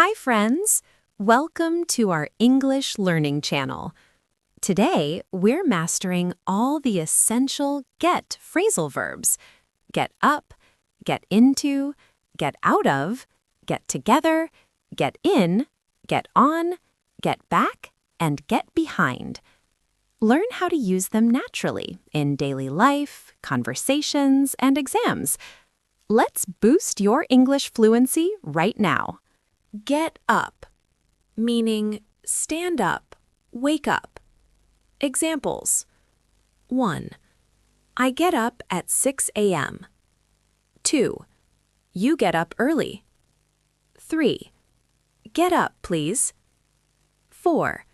Hi friends! Welcome to our English learning channel. Today, we're mastering all the essential get phrasal verbs. Get up, get into, get out of, get together, get in, get on, get back, and get behind. Learn how to use them naturally in daily life, conversations, and exams. Let's boost your English fluency right now. Get up, meaning stand up, wake up. Examples. 1. I get up at 6 a.m. 2. You get up early. 3. Get up, please. 4.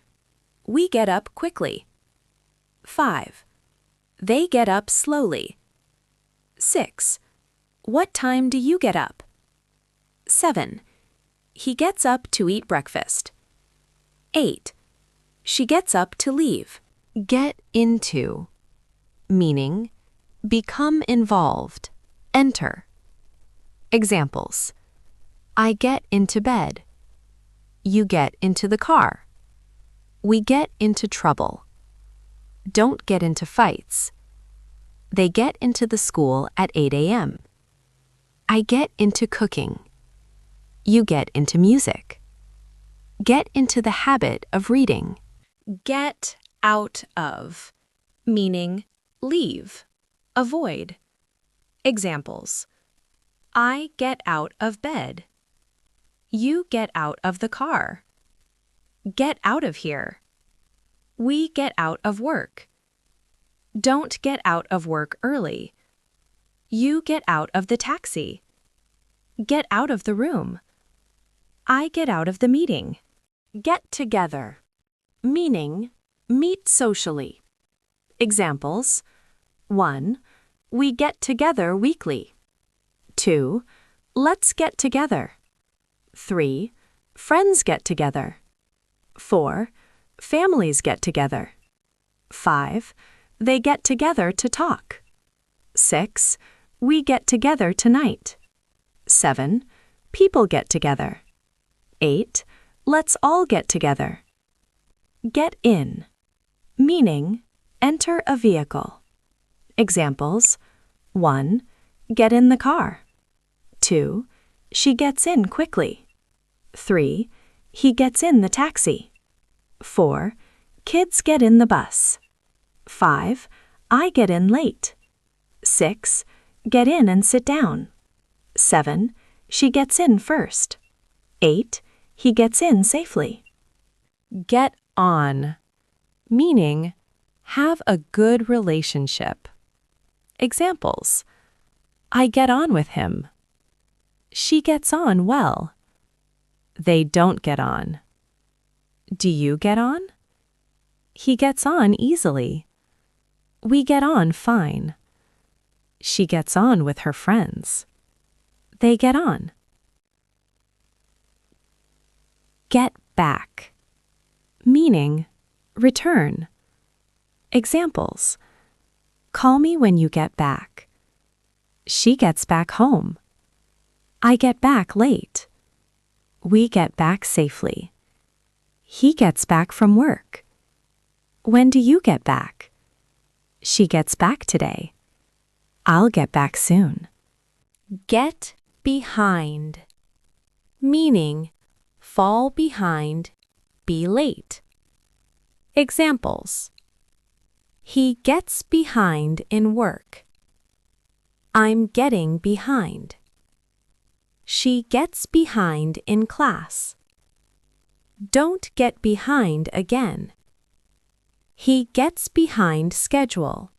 We get up quickly. 5. They get up slowly. 6. What time do you get up? 7. He gets up to eat breakfast. 8. She gets up to leave. Get into, meaning become involved, enter. Examples. I get into bed. You get into the car. We get into trouble. Don't get into fights. They get into the school at 8 a.m. I get into cooking. You get into music. Get into the habit of reading. Get out of, meaning leave, avoid. Examples. I get out of bed. You get out of the car. Get out of here. We get out of work. Don't get out of work early. You get out of the taxi. Get out of the room. I get out of the meeting. Get together, meaning meet socially. Examples. 1. We get together weekly. 2. Let's get together. 3. Friends get together. 4. Families get together. 5. They get together to talk. 6. We get together tonight. 7. People get together. 8. Let's all get together. Get in, meaning enter a vehicle. Examples. 1. Get in the car. 2. She gets in quickly. 3. He gets in the taxi. 4. Kids get in the bus. 5. I get in late. 6. Get in and sit down. 7. She gets in first. 8. He gets in safely. Get on, meaning have a good relationship. Examples. I get on with him. She gets on well. They don't get on. Do you get on? He gets on easily. We get on fine. She gets on with her friends. They get on. Get back, meaning return. Examples. Call me when you get back. She gets back home. I get back late. We get back safely. He gets back from work. When do you get back? She gets back today. I'll get back soon. Get behind, meaning fall behind, be late. Examples. He gets behind in work. I'm getting behind. She gets behind in class. Don't get behind again. He gets behind schedule.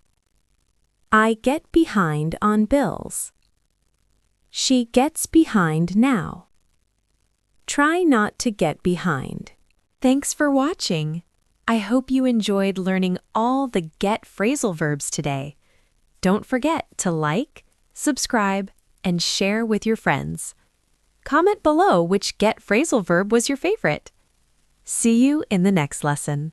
I get behind on bills. She gets behind now. Try not to get behind. Thanks for watching. I hope you enjoyed learning all the get phrasal verbs today. Don't forget to like, subscribe, and share with your friends. Comment below which get phrasal verb was your favorite. See you in the next lesson.